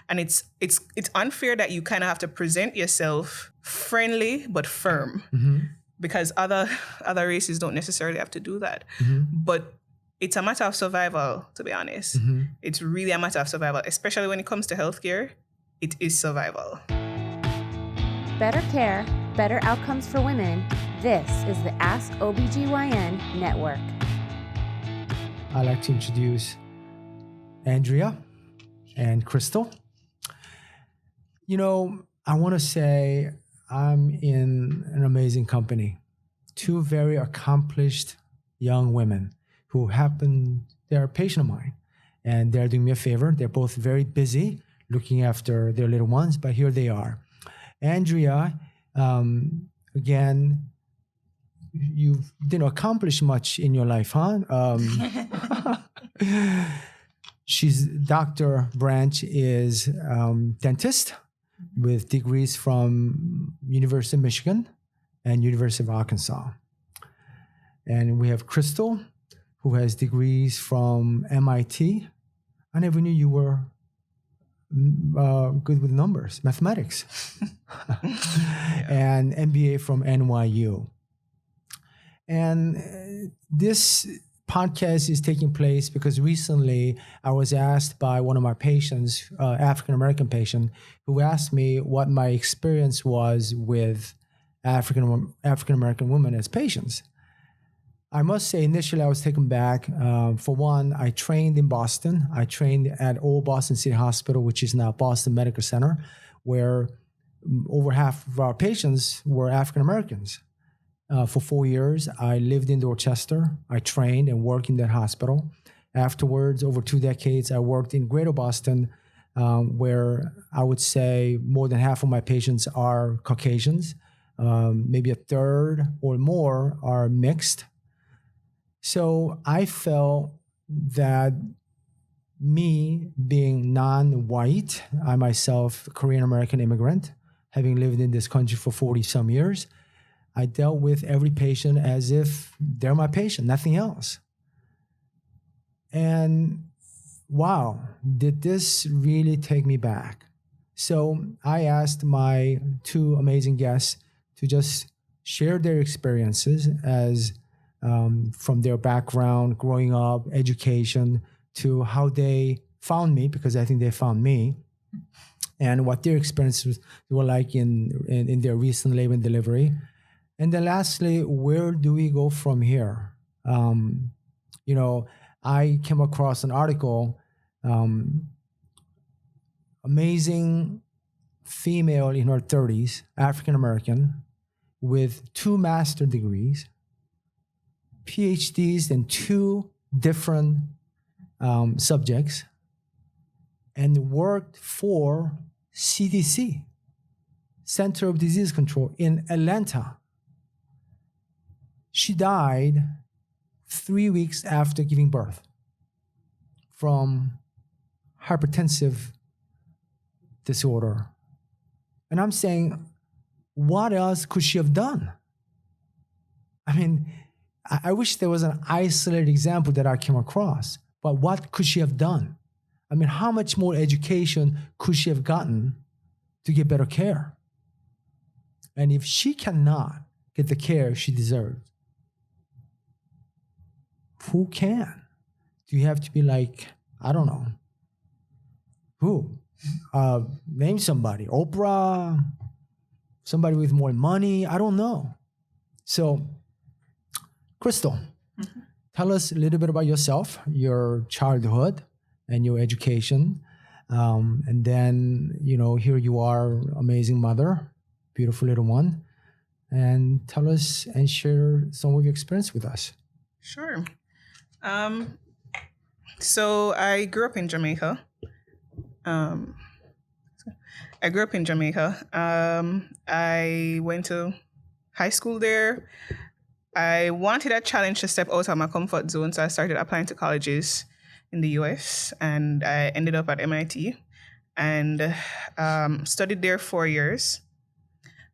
And it's unfair that you kind of have to present yourself friendly but firm, because other races don't necessarily have to do that. But it's a matter of survival, to be honest. It's really a matter of survival, especially when it comes to healthcare. It is survival. Better care, better outcomes for women. This is the AskOBGYN Network. I'd like to introduce Andrea and Krystal. You know, I want to say I'm in an amazing company. Two very accomplished young women who they're a patient of mine, and they're doing me a favor. They're both very busy looking after their little ones, but here they are. Andrea, again, you didn't accomplish much in your life, huh? Dr. Branch is dentist with degrees from University of Michigan and University of Arkansas. And we have Krystal, who has degrees from MIT. I never knew you were good with numbers, mathematics. And MBA from NYU. And this podcast is taking place because recently I was asked by one of my patients, African-American patient, who asked me what my experience was with African-American women as patients. I must say, initially I was taken back. For one, I trained in Boston. I trained at Old Boston City Hospital, which is now Boston Medical Center, where over half of our patients were African-Americans. For 4 years, I lived in Dorchester. I trained and worked in that hospital. Afterwards, over 2 decades, I worked in Greater Boston, where I would say more than half of my patients are Caucasians. Maybe a third or more are mixed. So I felt that me being non-white, I myself, Korean-American immigrant, having lived in this country for 40-some years, I dealt with every patient as if they're my patient, nothing else. And wow, did this really take me back? So I asked my two amazing guests to just share their experiences as from their background, growing up, education, to how they found me, because I think they found me, and what their experiences were like in their recent labor and delivery. And then lastly, where do we go from here? I came across an article, amazing female in her 30s, African-American, with 2 master's degrees, PhDs in 2 different subjects, and worked for CDC, Center of Disease Control in Atlanta. She died 3 weeks after giving birth from hypertensive disorder. And I'm saying, what else could she have done? I mean, I wish there was an isolated example that I came across, but what could she have done? I mean, how much more education could she have gotten to get better care? And if she cannot get the care she deserves, who can? Do you have to be like, I don't know, who? Name somebody. Oprah? Somebody with more money? I don't know. So, Krystal, tell us a little bit about yourself, your childhood, and your education. And then, here you are, amazing mother, beautiful little one. And tell us and share some of your experience with us. Sure. So I grew up in Jamaica. I went to high school there. I wanted a challenge to step out of my comfort zone, so I started applying to colleges in the US, and I ended up at MIT and studied there 4 years.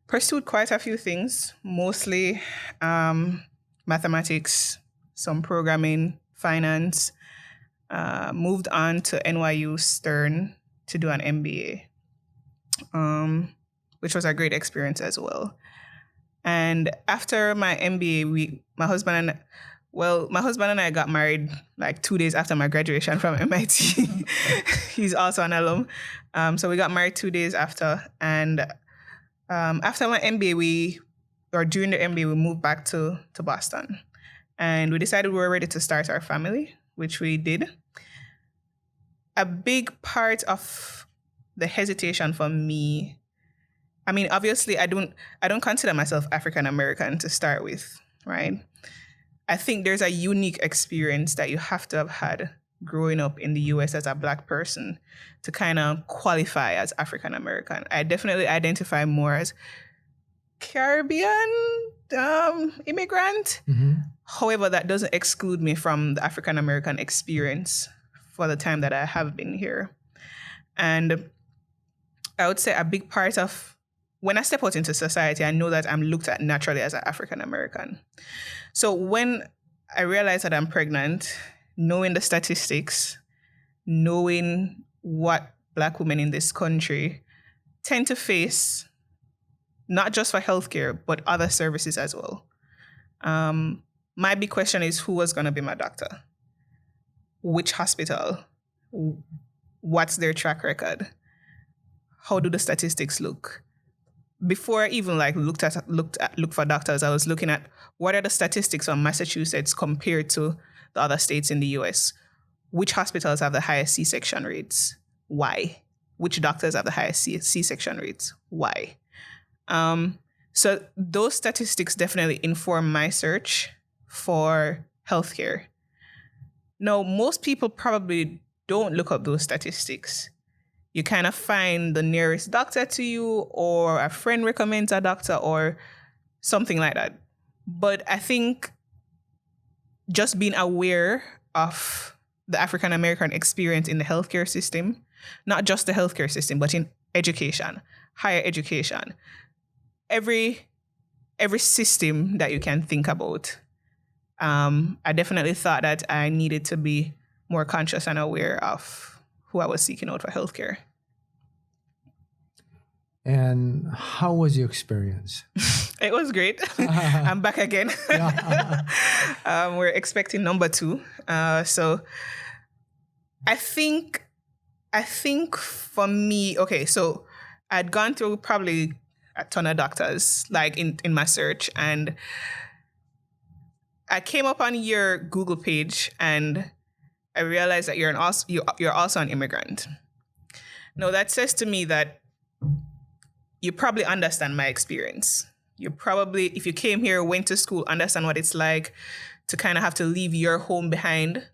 Pursued quite a few things, mostly mathematics, some programming, finance. Moved on to NYU Stern to do an MBA, which was a great experience as well. And after my MBA, my husband and I got married like 2 days after my graduation from MIT. He's also an alum. So we got married 2 days after. And after my MBA, during the MBA, we moved back to Boston. And we decided we were ready to start our family, which we did. A big part of the hesitation for me, I mean, obviously, I don't consider myself African American to start with, right? I think there's a unique experience that you have to have had growing up in the US as a Black person to kind of qualify as African American. I definitely identify more as Caribbean immigrant. Mm-hmm. However, that doesn't exclude me from the African American experience for the time that I have been here. And I would say a big part of when I step out into society, I know that I'm looked at naturally as an African American. So when I realize that I'm pregnant, knowing the statistics, knowing what Black women in this country tend to face, not just for healthcare, but other services as well. My big question is, who was going to be my doctor? Which hospital? What's their track record? How do the statistics look? Before I even looked for doctors, I was looking at what are the statistics from Massachusetts compared to the other states in the US. Which hospitals have the highest C-section rates? Why? Which doctors have the highest C-section rates? Why? So those statistics definitely inform my search for healthcare. Now, most people probably don't look up those statistics. You kind of find the nearest doctor to you, or a friend recommends a doctor, or something like that. But I think just being aware of the African American experience in the healthcare system, not just the healthcare system, but in education, higher education, every system that you can think about, I definitely thought that I needed to be more conscious and aware of who I was seeking out for healthcare. And how was your experience? It was great. I'm back again. We're expecting number 2. So I think for me, okay, so I'd gone through probably a ton of doctors in my search, and I came up on your Google page and I realized that you're also an immigrant. Now that says to me that you probably understand my experience. You probably, if you came here, went to school, understand what it's like to kind of have to leave your home behind.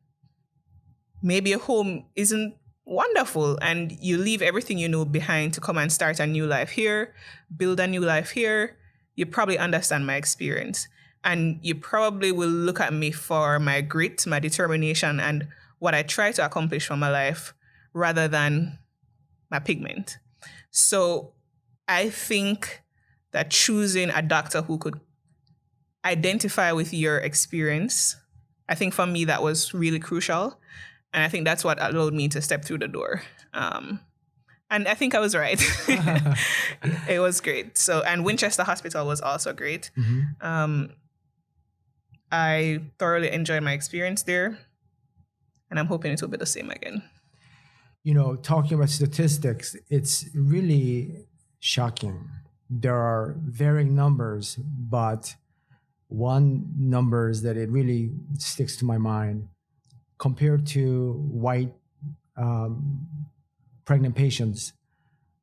Maybe your home isn't wonderful and you leave everything you know behind to come and start a new life here, build a new life here. You probably understand my experience. And you probably will look at me for my grit, my determination, and what I try to accomplish for my life rather than my pigment. So I think that choosing a doctor who could identify with your experience, I think for me that was really crucial. And I think that's what allowed me to step through the door. And I think I was right. It was great. So, and Winchester Hospital was also great. Mm-hmm. I thoroughly enjoyed my experience there. And I'm hoping it will be the same again. You know, talking about statistics, it's really shocking. There are varying numbers, but one number is that it really sticks to my mind. Compared to white pregnant patients,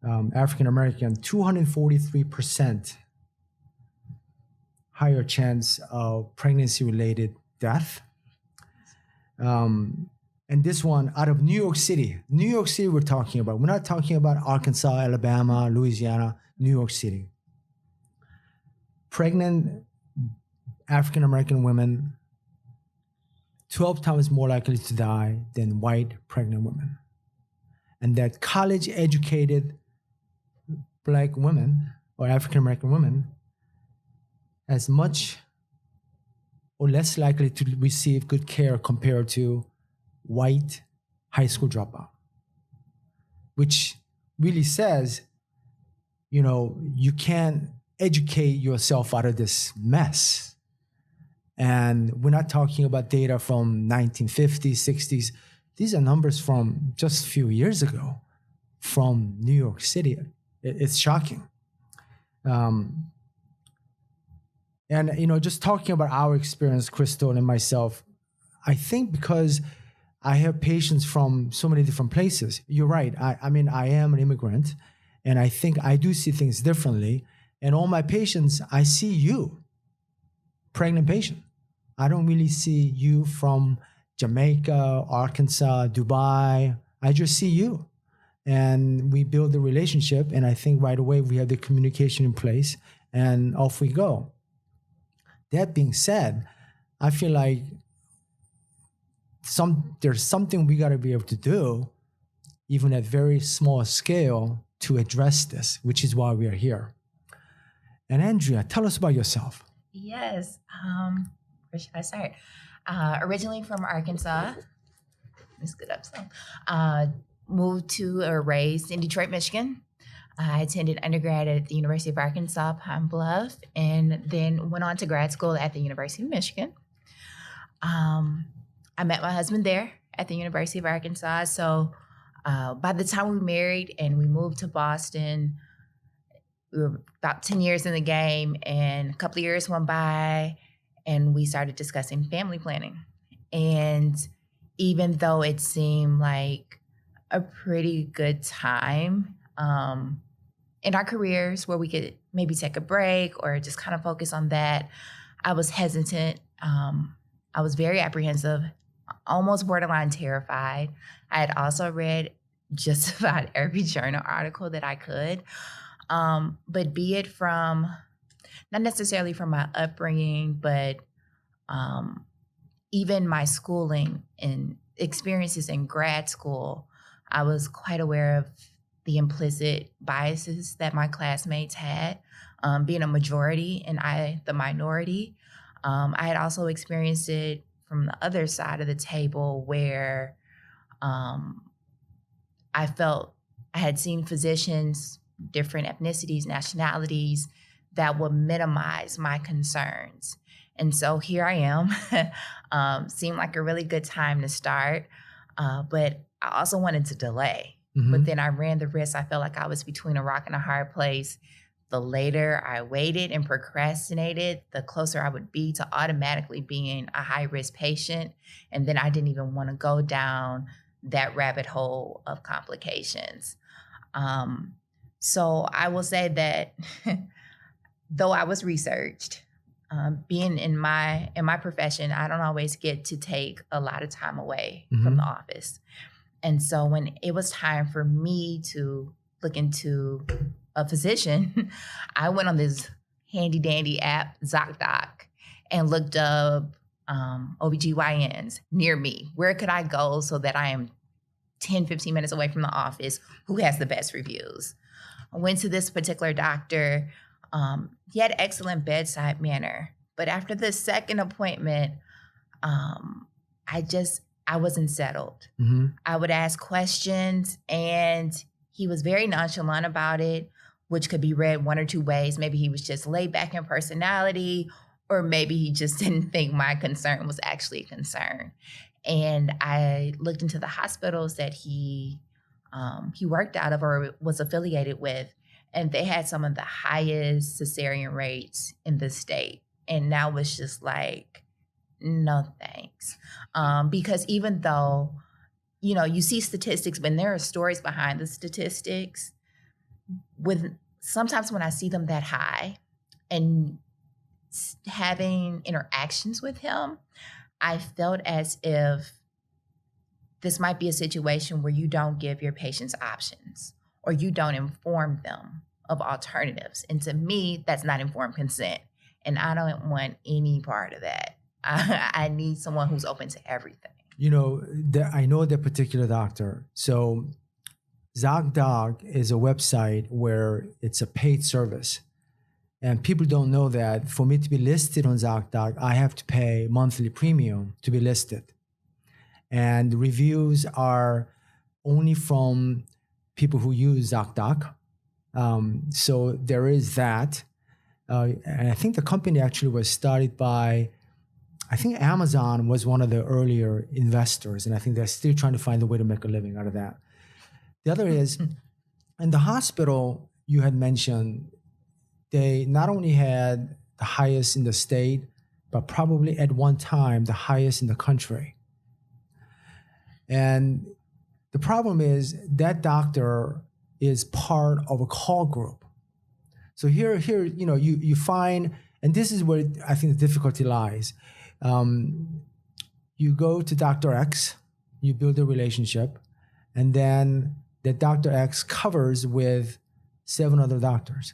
African American, 243% higher chance of pregnancy-related death. And this one out of New York City. New York City we're talking about. We're not talking about Arkansas, Alabama, Louisiana, New York City. Pregnant African American women 12 times more likely to die than white pregnant women. And that college-educated Black women or African American women as much or less likely to receive good care compared to white high school dropout. which really says, you can't educate yourself out of this mess. And we're not talking about data from 1950s, 60s. These are numbers from just a few years ago from New York City. It's shocking. And, just talking about our experience, Krystal and myself, I think because I have patients from so many different places. You're right. I am an immigrant, and I think I do see things differently. And all my patients, I see you, pregnant patient. I don't really see you from Jamaica, Arkansas, Dubai. I just see you. And we build a relationship, and I think right away we have the communication in place, and off we go. That being said, I feel like there's something we got to be able to do, even at very small scale, to address this, which is why we are here. And Andrea, tell us about yourself. Yes. Where should I start? Originally from Arkansas. Let's get up some. Moved to or raised in Detroit, Michigan. I attended undergrad at the University of Arkansas, Pine Bluff, and then went on to grad school at the University of Michigan. I met my husband there at the University of Arkansas. So by the time we married and we moved to Boston, we were about 10 years in the game, and a couple of years went by and we started discussing family planning. And even though it seemed like a pretty good time in our careers where we could maybe take a break or just kind of focus on that, I was hesitant. I was very apprehensive, almost borderline terrified. I had also read just about every journal article that I could. But be it from, not necessarily from my upbringing, but even my schooling and experiences in grad school, I was quite aware of the implicit biases that my classmates had, being a majority and I the minority. I had also experienced it from the other side of the table where I felt I had seen physicians, different ethnicities, nationalities, that would minimize my concerns. And so here I am. Seemed like a really good time to start, but I also wanted to delay. Mm-hmm. But then I ran the risk. I felt like I was between a rock and a hard place. The later I waited and procrastinated, the closer I would be to automatically being a high-risk patient. And then I didn't even want to go down that rabbit hole of complications. So I will say that though I was researched, being in my profession, I don't always get to take a lot of time away mm-hmm. from the office. And so when it was time for me to look into a physician, I went on this handy dandy app, ZocDoc, and looked up OBGYNs near me. Where could I go so that I am 10, 15 minutes away from the office? Who has the best reviews? I went to this particular doctor. He had excellent bedside manner. But after the second appointment, I wasn't settled. Mm-hmm. I would ask questions and he was very nonchalant about it, which could be read one or two ways. Maybe he was just laid back in personality, or maybe he just didn't think my concern was actually a concern. And I looked into the hospitals that he worked out of or was affiliated with, and they had some of the highest cesarean rates in the state. And that was just like, no thanks. Because even though, you see statistics, but there are stories behind the statistics. Sometimes when I see them that high and having interactions with him, I felt as if this might be a situation where you don't give your patients options or you don't inform them of alternatives. And to me, that's not informed consent. And I don't want any part of that. I need someone who's open to everything. I know that particular doctor. So ZocDoc is a website where it's a paid service. And people don't know that for me to be listed on ZocDoc, I have to pay monthly premium to be listed. And reviews are only from people who use ZocDoc. So there is that. And I think the company actually was started by, I think Amazon was one of the earlier investors, and I think they're still trying to find a way to make a living out of that. The other is, in the hospital you had mentioned, they not only had the highest in the state, but probably at one time the highest in the country. And the problem is that doctor is part of a call group. So here, you find, and this is where I think the difficulty lies. You go to Dr. X, you build a relationship, and then the Dr. X covers with 7 other doctors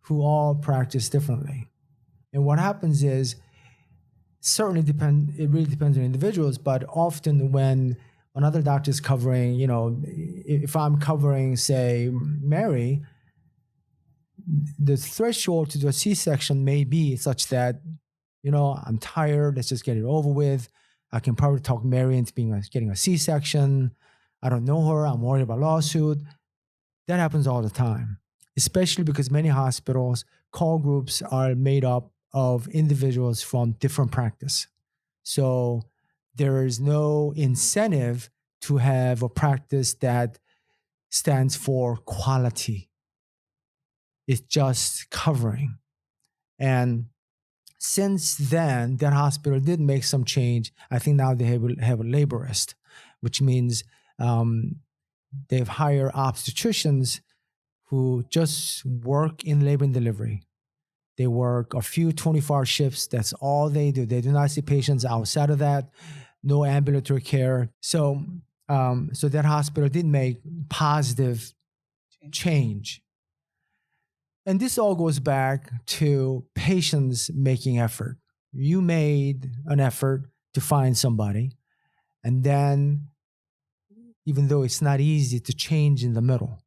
who all practice differently. And what happens is, it really depends on individuals, but often when another doctor is covering, if I'm covering, say, Mary, the threshold to do a C-section may be such that, I'm tired, let's just get it over with. I can probably talk Mary into getting a C-section. I don't know her, I'm worried about lawsuit. That happens all the time, especially because many hospitals, call groups are made up of individuals from different practice. So there is no incentive to have a practice that stands for quality. It's just covering. And since then, that hospital did make some change. I think now they have a laborist, which means they've hired obstetricians who just work in labor and delivery. They work a few 24-hour shifts. That's all they do. They do not see patients outside of that. No ambulatory care. So that hospital did make positive change. And this all goes back to patients making effort. You made an effort to find somebody. And then, even though it's not easy to change in the middle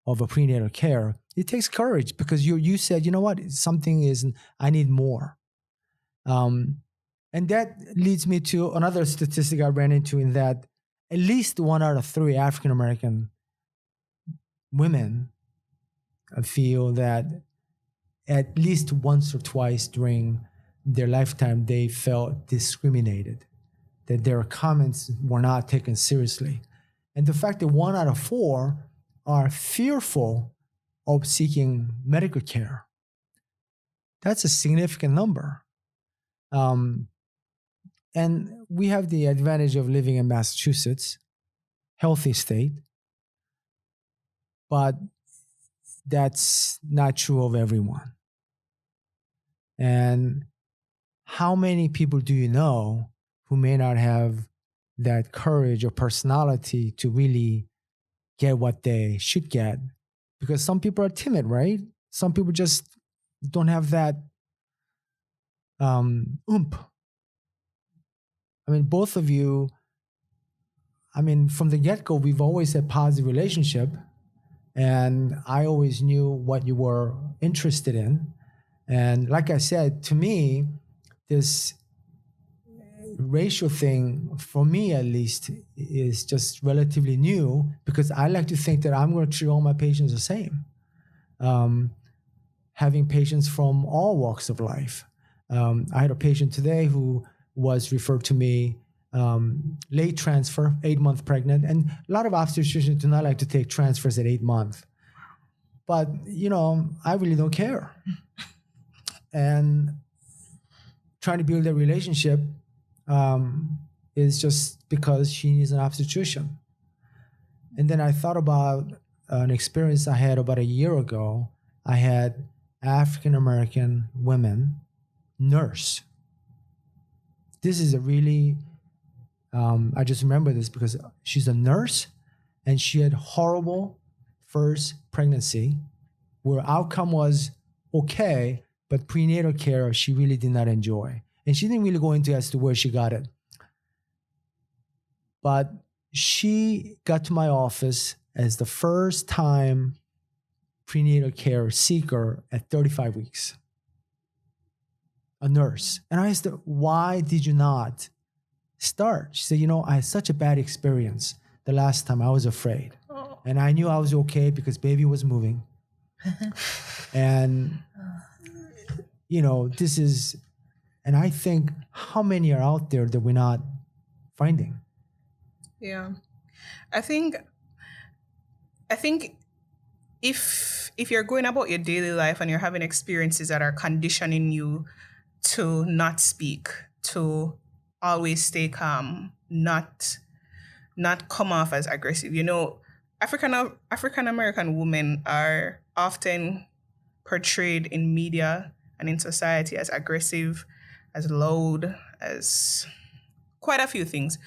of a prenatal care, it takes courage because you said, you know what, something isn't, I need more. And that leads me to another statistic I ran into, in that at least 1 out of 3 African-American women feel that at least once or twice during their lifetime, they felt discriminated, that their comments were not taken seriously. And the fact that 1 out of 4 are fearful of seeking medical care, that's a significant number. And we have the advantage of living in Massachusetts, healthy state, but that's not true of everyone. And how many people do you know who may not have that courage or personality to really get what they should get? Because some people are timid, right? Some people just don't have that oomph. I mean, both of you, from the get-go, we've always had positive relationship. And I always knew what you were interested in. And like I said, to me, this racial thing, for me at least, is just relatively new, because I like to think that I'm going to treat all my patients the same. Having patients from all walks of life. I had a patient today who was referred to me, late transfer, 8-month pregnant. And a lot of obstetricians do not like to take transfers at 8 months. But, I really don't care. And trying to build a relationship is just because she needs an obstetrician. And then I thought about an experience I had about a year ago. I had African-American women nurse. This is a really, I just remember this because she's a nurse and she had horrible first pregnancy where outcome was okay, but prenatal care she really did not enjoy. And she didn't really go into as to where she got it. But she got to my office as the first time prenatal care seeker at 35 weeks. A nurse. And I asked her, why did you not start? She said, I had such a bad experience. the last time I was afraid. Oh. And I knew I was okay because baby was moving. And, this is, and I think how many are out there that we're not finding? Yeah. I think if you're going about your daily life and you're having experiences that are conditioning you to not speak, to always stay calm, not come off as aggressive. African American women are often portrayed in media and in society as aggressive, as loud, as quite a few things.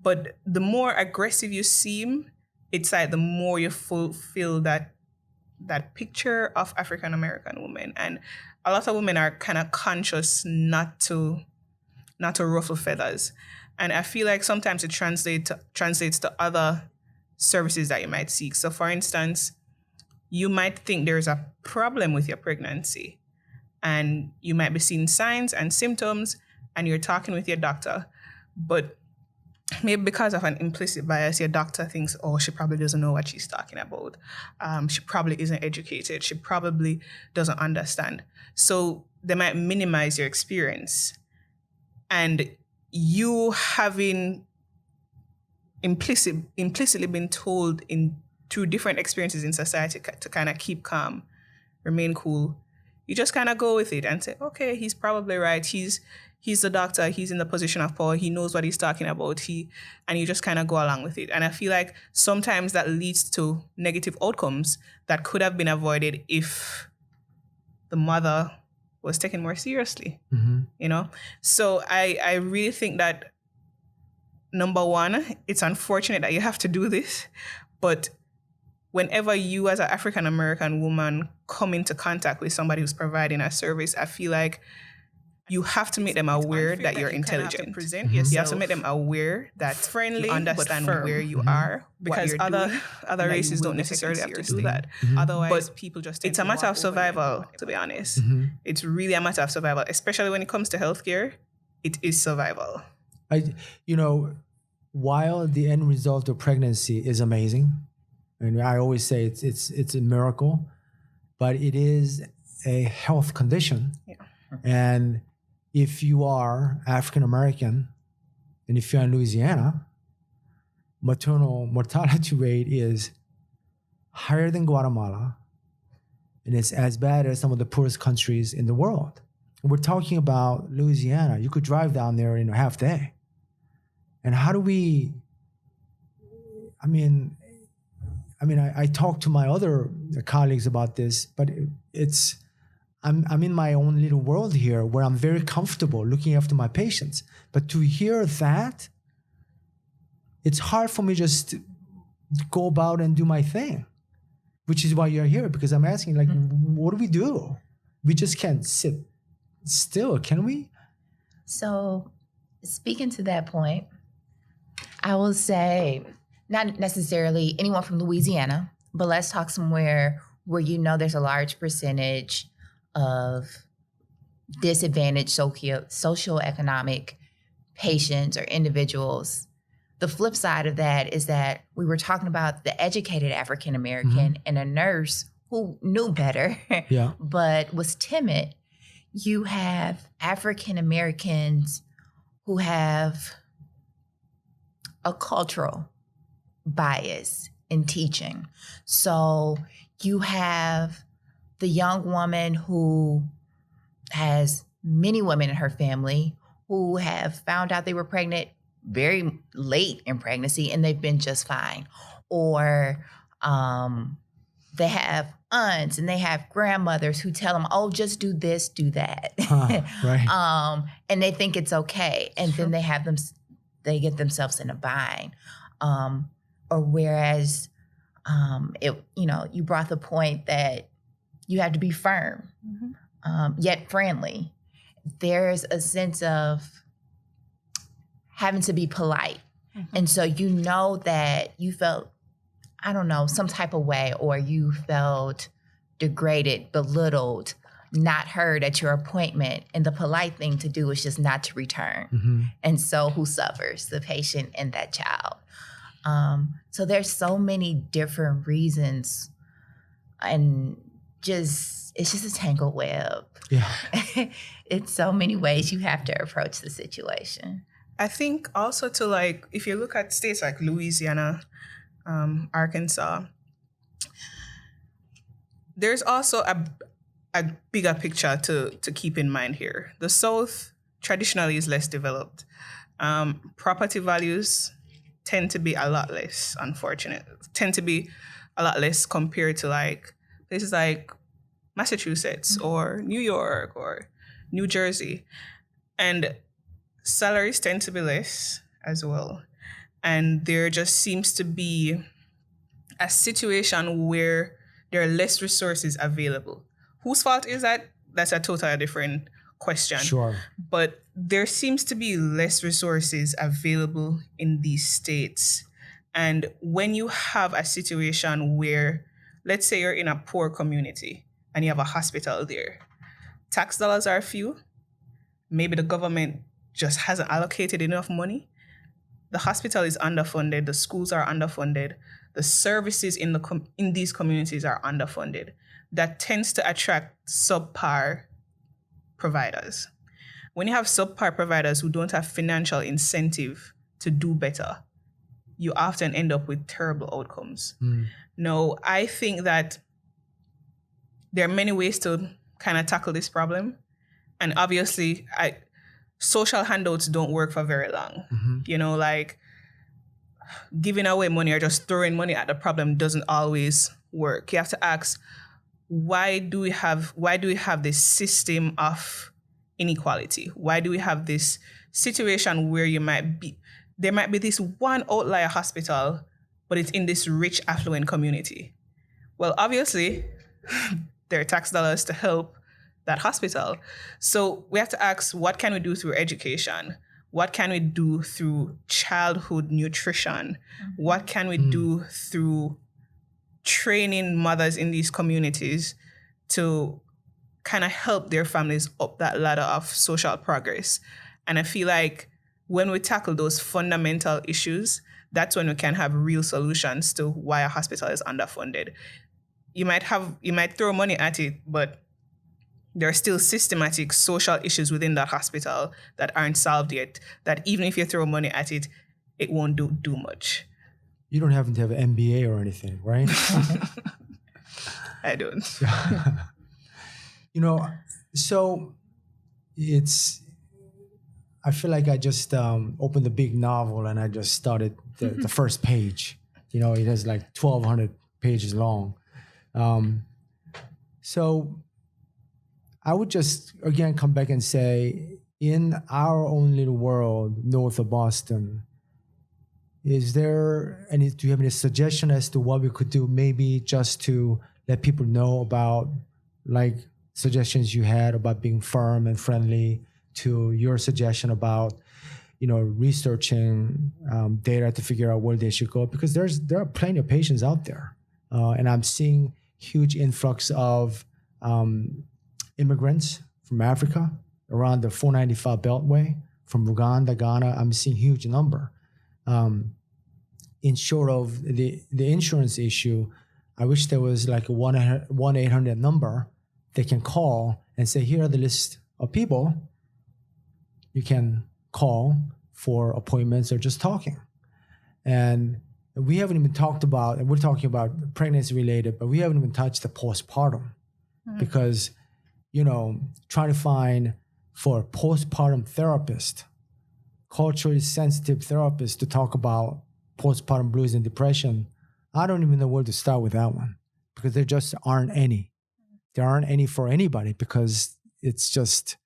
But the more aggressive you seem, it's like the more you fulfill that picture of African American women. And a lot of women are kind of conscious not to ruffle feathers. And I feel like sometimes it translates to other services that you might seek. So for instance, you might think there's a problem with your pregnancy and you might be seeing signs and symptoms and you're talking with your doctor, but maybe because of an implicit bias, your doctor thinks, oh, she probably doesn't know what she's talking about. She probably isn't educated. She probably doesn't understand. So they might minimize your experience. And you having implicitly been told through different experiences in society to kind of keep calm, remain cool, you just kind of go with it and say, okay, he's probably right. He's the doctor. He's in the position of power. He knows what he's talking about. And you just kind of go along with it. And I feel like sometimes that leads to negative outcomes that could have been avoided if the mother was taken more seriously, So I really think that, number one, it's unfortunate that you have to do this, but whenever you as an African-American woman come into contact with somebody who's providing a service, I feel like you have to make them aware that you're intelligent. You have to make them aware that friendly, you understand where you are, because other races don't necessarily have to do that. Otherwise, people just it's a matter of survival, to be honest. It's really a matter of survival, especially when it comes to healthcare. It is survival. While the end result of pregnancy is amazing, and I always say it's a miracle, but it is a health condition. Yeah. And if you are African American and if you're in Louisiana, maternal mortality rate is higher than Guatemala, and it's as bad as some of the poorest countries in the world. And we're talking about Louisiana. You could drive down there in a half day. And how do we? I talk to my other colleagues about this, but I'm in my own little world here where I'm very comfortable looking after my patients. But to hear that, it's hard for me just to go about and do my thing, which is why you're here, because I'm asking, what do we do? We just can't sit still, can we? So speaking to that point, I will say, not necessarily anyone from Louisiana, but let's talk somewhere where there's a large percentage of disadvantaged socioeconomic patients or individuals. The flip side of that is that we were talking about the educated African American and a nurse who knew better, but was timid. You have African Americans who have a cultural bias in teaching. So you have the young woman who has many women in her family who have found out they were pregnant very late in pregnancy and they've been just fine. Or they have aunts and they have grandmothers who tell them, oh, just do this, do that. Right. And they think it's okay. And then they get themselves in a bind. Or whereas, you brought the point that you have to be firm, yet friendly. There's a sense of having to be polite. And so that you felt, I don't know, some type of way, or you felt degraded, belittled, not heard at your appointment. And the polite thing to do is just not to return. And so who suffers? The patient and that child. So there's so many different reasons, and it's just a tangled web. Yeah. It's so many ways you have to approach the situation. I think also to like, if you look at states like Louisiana, Arkansas, there's also a bigger picture to keep in mind here. The South traditionally is less developed. Property values tend to be a lot less, compared to like places like Massachusetts or New York or New Jersey. And salaries tend to be less as well. And there just seems to be a situation where there are less resources available. Whose fault is that? That's a totally different question. Sure. But there seems to be less resources available in these states. And when you have a situation where, let's say you're in a poor community and you have a hospital there, tax dollars are few. Maybe the government just hasn't allocated enough money. The hospital is underfunded. The schools are underfunded. The services in these communities are underfunded. That tends to attract subpar providers. When you have subpar providers who don't have financial incentive to do better, you often end up with terrible outcomes. No, I think that there are many ways to kind of tackle this problem. And obviously, social handouts don't work for very long. You know, like giving away money or just throwing money at the problem doesn't always work. You have to ask, why do we have this system of inequality? Why do we have this situation where there might be this one outlier hospital, but it's in this rich, affluent community? Well, obviously, there are tax dollars to help that hospital. So we have to ask, what can we do through education? What can we do through childhood nutrition? What can we do through training mothers in these communities to kind of help their families up that ladder of social progress? And I feel like when we tackle those fundamental issues, that's when we can have real solutions to why a hospital is underfunded. You might throw money at it, but there are still systematic social issues within that hospital that aren't solved yet, that even if you throw money at it, it won't do much. You don't happen to have an MBA or anything, right? I don't. You know, so I feel like I just opened a big novel and I just started the first page. You know, it has like 1,200 pages long. So I would just, again, come back and say, in our own little world north of Boston, do you have any suggestion as to what we could do, maybe just to let people know about, like, suggestions you had about being firm and friendly, to your suggestion about, you know, researching data to figure out where they should go? Because there are plenty of patients out there. And I'm seeing huge influx of immigrants from Africa around the 495 Beltway, from Uganda, Ghana. I'm seeing huge number. In short of the insurance issue, I wish there was like a 1-800 number they can call and say, here are the list of people you can call for appointments or just talking. And we haven't even talked about, and we're talking about pregnancy related, but we haven't even touched the postpartum. Because, you know, trying to find for a postpartum therapist, culturally sensitive therapist, to talk about postpartum blues and depression, I don't even know where to start with that one, because there just aren't any. There aren't any for anybody, because it's just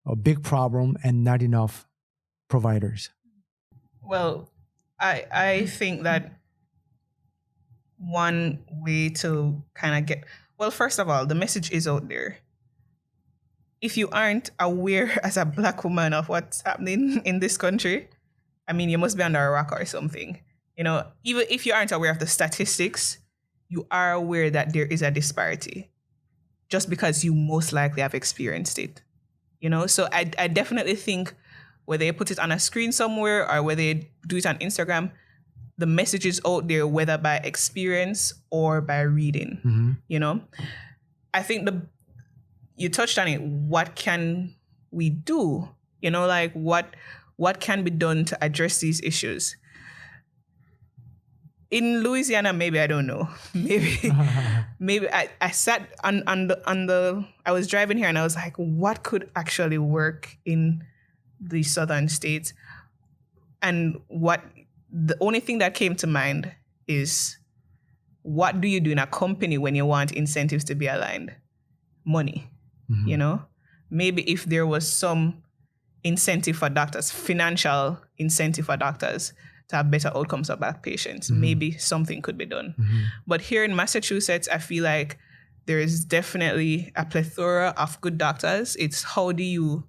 a big problem and not enough providers. Well, I think that one way to kind of first of all, the message is out there. If you aren't aware as a Black woman of what's happening in this country, I mean, you must be under a rock or something. You know, even if you aren't aware of the statistics, you are aware that there is a disparity, just because you most likely have experienced it. You know, so I definitely think whether you put it on a screen somewhere or whether you do it on Instagram, the messages out there, whether by experience or by reading. Mm-hmm. You know, I think you touched on it. What can we do? You know, like what can be done to address these issues? In Louisiana, maybe, I don't know. Maybe I sat on the I was driving here and I was like, what could actually work in the southern states? And the only thing that came to mind is, what do you do in a company when you want incentives to be aligned? Money, Mm-hmm. you know? Maybe if there was some incentive for doctors, financial incentive for doctors to have better outcomes of Black patients, Mm-hmm. maybe something could be done. Mm-hmm. But here in Massachusetts, I feel like there is definitely a plethora of good doctors. It's how do you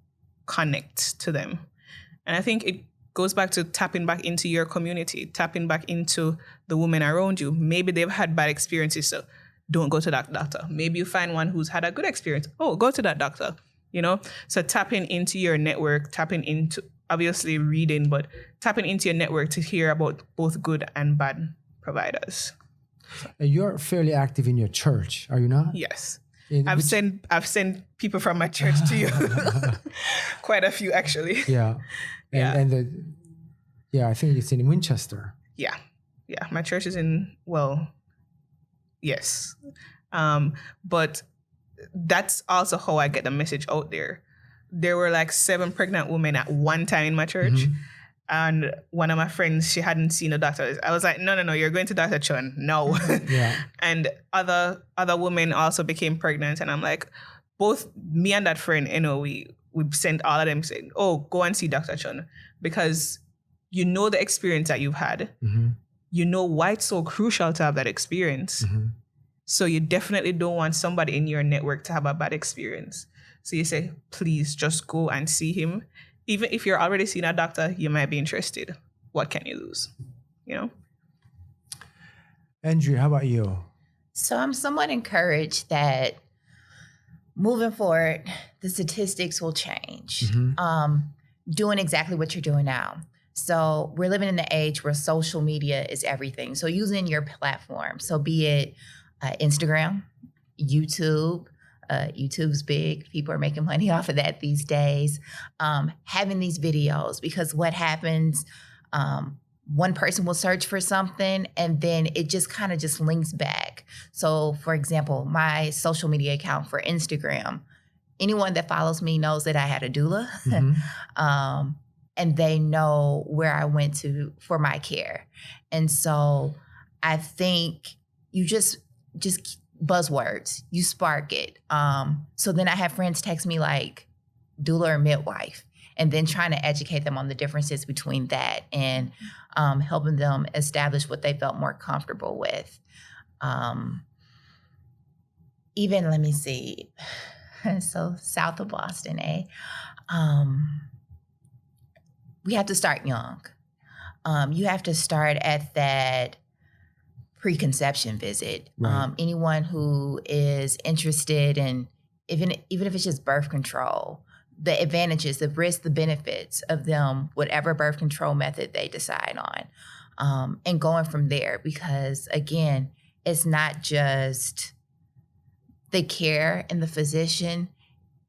connect to them? And I think it goes back to tapping back into your community, tapping back into the women around you. Maybe they've had bad experiences, so don't go to that doctor. Maybe you find one who's had a good experience. Oh, go to that doctor, you know? So tapping into your network, tapping into, obviously reading, but tapping into your network to hear about both good and bad providers. And you're fairly active in your church, are you not? Yes. In which- I've sent people from my church to you. Quite a few, actually. Yeah. Yeah. I think it's in Winchester. Yeah. My church is yes. But that's also how I get the message out there. There were like 7 pregnant women at one time in my church. Mm-hmm. And one of my friends, she hadn't seen a doctor. I was like, no, you're going to Dr. Chun. No. Yeah. And other women also became pregnant. And I'm like, both me and that friend, you know, we sent all of them saying, oh, go and see Dr. Chun. Because you know the experience that you've had. Mm-hmm. You know why it's so crucial to have that experience. Mm-hmm. So you definitely don't want somebody in your network to have a bad experience. So you say, please just go and see him. Even if you're already seeing a doctor, you might be interested. What can you lose? You know? Andrea, how about you? So I'm somewhat encouraged that moving forward, the statistics will change. Mm-hmm. Doing exactly what you're doing now. So we're living in the age where social media is everything. So using your platform, so be it Instagram, YouTube. YouTube's big. People are making money off of that these days. Having these videos, because what happens, one person will search for something and then it just kind of just links back. So for example, my social media account for Instagram, anyone that follows me knows that I had a doula. Mm-hmm. And they know where I went to for my care. And so I think you just buzzwords, you spark it. So then I have friends text me like doula or midwife, and then trying to educate them on the differences between that and helping them establish what they felt more comfortable with. Even, let me see, so south of Boston, we have to start young. You have to start at that preconception visit. Right. Anyone who is interested in, even if it's just birth control, the advantages, the risks, the benefits of them, whatever birth control method they decide on, and going from there. Because again, it's not just the care and the physician.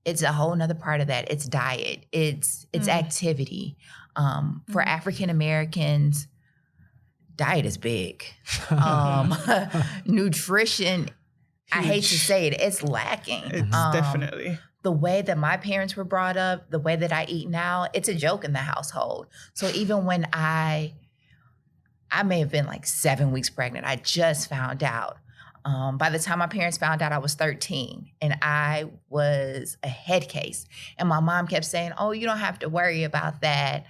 It's a whole nother part of that. It's diet. It's activity. For African Americans, diet is big. Nutrition, I hate to say it, it's lacking. It's definitely. The way that my parents were brought up, the way that I eat now, it's a joke in the household. So even when I may have been like 7 weeks pregnant, I just found out. By the time my parents found out, I was 13 and I was a head case. And my mom kept saying, oh, you don't have to worry about that.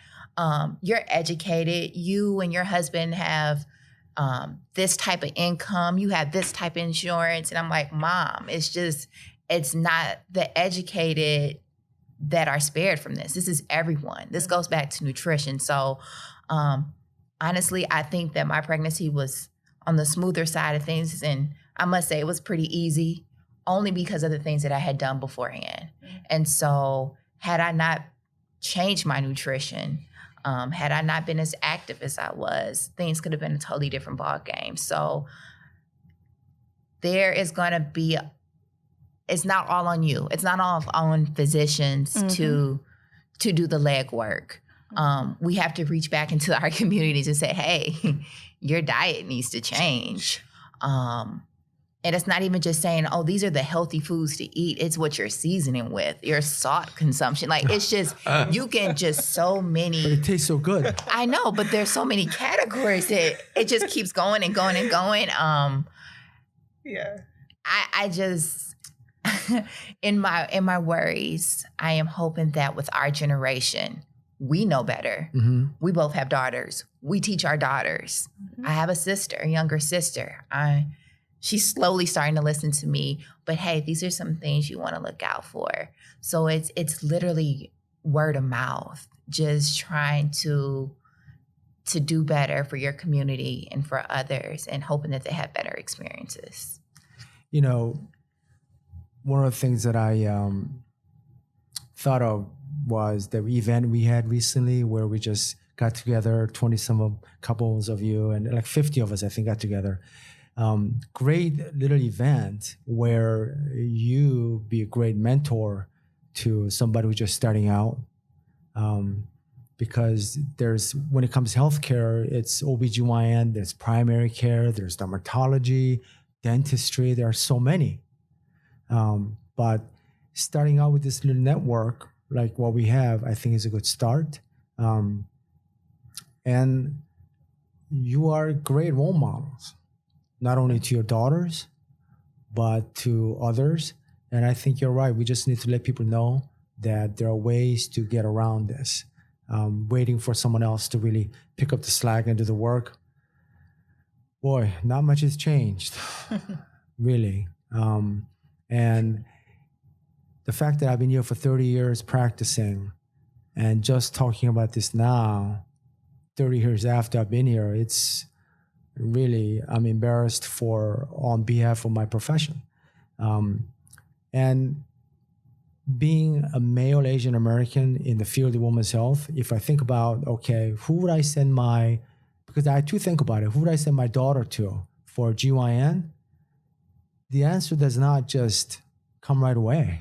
You're educated. You and your husband have this type of income. You have this type of insurance. And I'm like, Mom, it's not the educated that are spared from this. This is everyone. This goes back to nutrition. So honestly, I think that my pregnancy was on the smoother side of things. And I must say it was pretty easy only because of the things that I had done beforehand. And so had I not changed my nutrition, Had I not been as active as I was, things could have been a totally different ball game. So there is going to be, it's not all on you. It's not all on physicians to do the legwork. We have to reach back into our communities and say, hey, your diet needs to change. And it's not even just saying, oh, these are the healthy foods to eat. It's what you're seasoning with, your salt consumption. Like, it's just, you can just so many. But it tastes so good. I know, but there's so many categories that it just keeps going and going and going. Yeah. I just, in my worries, I am hoping that with our generation, we know better. We both have daughters. We teach our daughters. I have a younger sister. She's slowly starting to listen to me, but hey, these are some things you want to look out for. So it's literally word of mouth, just trying to do better for your community and for others and hoping that they have better experiences. You know, one of the things that I thought of was the event we had recently where we just got together, 20-some couples of you, and like 50 of us, I think, got together. Great little event where you be a great mentor to somebody who's just starting out. Because when it comes to healthcare, it's OBGYN, there's primary care, there's dermatology, dentistry, there are so many. But starting out with this little network, like what we have, I think is a good start. And you are great role models, not only to your daughters, but to others. And I think you're right. We just need to let people know that there are ways to get around this. Waiting for someone else to really pick up the slack and do the work. Boy, not much has changed, really. And the fact that I've been here for 30 years practicing and just talking about this now, 30 years after I've been here, it's really, I'm embarrassed on behalf of my profession. And being a male Asian American in the field of women's health, if I think about, okay, who would I send because I too think about it, who would I send my daughter to for GYN? The answer does not just come right away.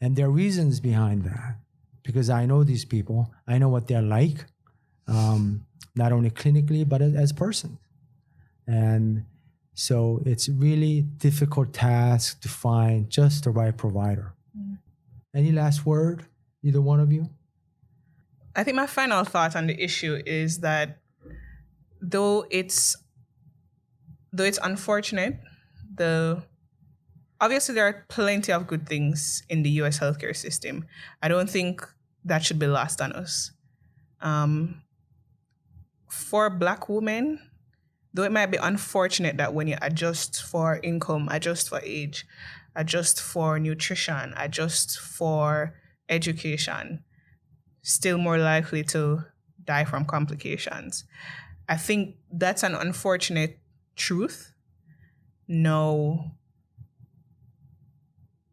And there are reasons behind that, because I know these people, I know what they're like, not only clinically, but as persons. And so it's really difficult task to find just the right provider. Any last word, either one of you? I think my final thought on the issue is that though it's unfortunate, obviously there are plenty of good things in the US healthcare system. I don't think that should be lost on us. For Black women, though it might be unfortunate that when you adjust for income, adjust for age, adjust for nutrition, adjust for education, still more likely to die from complications. I think that's an unfortunate truth. No,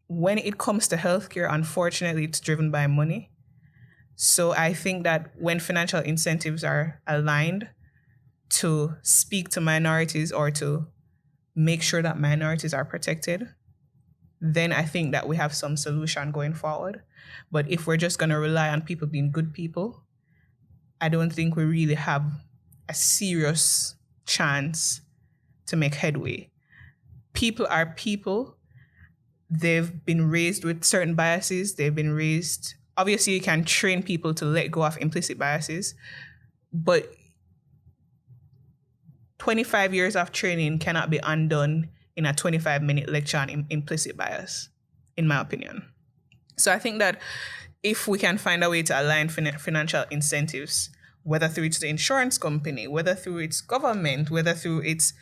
when it comes to healthcare, unfortunately, it's driven by money. So I think that when financial incentives are aligned to speak to minorities or to make sure that minorities are protected, then I think that we have some solution going forward. But if we're just going to rely on people being good people, I don't think we really have a serious chance to make headway. People are people. They've been raised with certain biases. Obviously, you can train people to let go of implicit biases, but 25 years of training cannot be undone in a 25-minute lecture on implicit bias, in my opinion. So I think that if we can find a way to align financial incentives, whether through its the insurance company, whether through its government, whether through its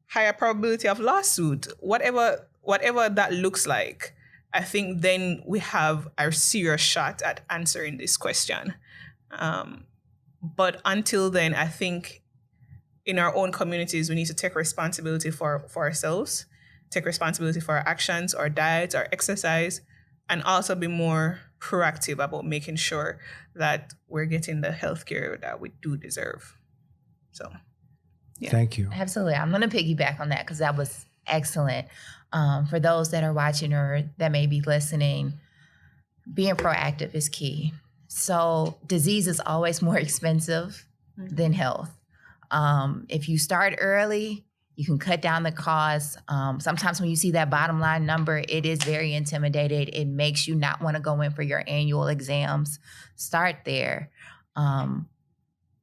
higher probability of lawsuit, whatever that looks like, I think then we have a serious shot at answering this question. But until then, I think in our own communities, we need to take responsibility for ourselves, take responsibility for our actions, our diets, our exercise, and also be more proactive about making sure that we're getting the healthcare that we do deserve. So, yeah. Thank you. Absolutely. I'm going to piggyback on that because that was excellent. For those that are watching or that may be listening, being proactive is key. So disease is always more expensive than health. If you start early, you can cut down the cost. Sometimes when you see that bottom line number, it is very intimidating. It makes you not want to go in for your annual exams. Start there.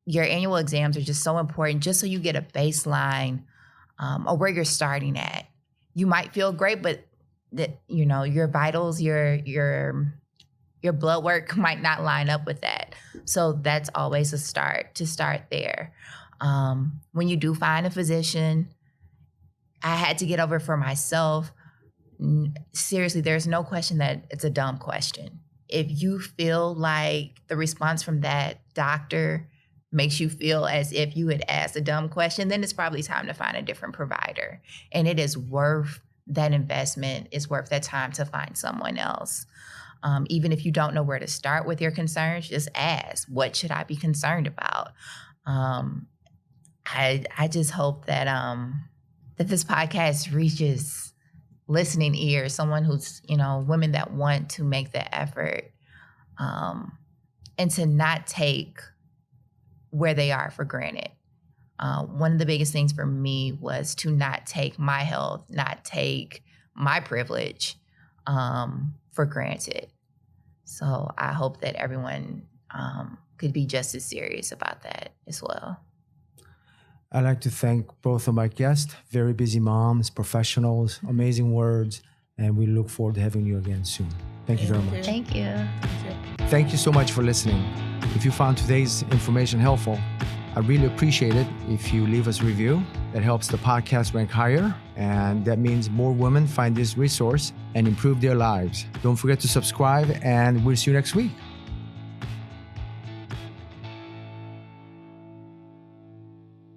Your annual exams are just so important, just so you get a baseline of where you're starting at. You might feel great, but your vitals, your blood work might not line up with that. So that's always a start, to start there. When you do find a physician, I had to get over for myself. Seriously, there's no question that it's a dumb question. If you feel like the response from that doctor makes you feel as if you had asked a dumb question, then it's probably time to find a different provider. And it is worth that investment. It's worth that time to find someone else. Even if you don't know where to start with your concerns, just ask, what should I be concerned about? I just hope that that this podcast reaches listening ears, someone who's, women that want to make the effort and to not take where they are for granted. One of the biggest things for me was to not take my health, not take my privilege for granted. So I hope that everyone could be just as serious about that as well. I'd like to thank both of my guests, very busy moms, professionals, amazing words, and we look forward to having you again soon. Thank you very much. Thank you. Thank you so much for listening. If you found today's information helpful, I really appreciate it if you leave us a review. That helps the podcast rank higher, and that means more women find this resource and improve their lives. Don't forget to subscribe, and we'll see you next week.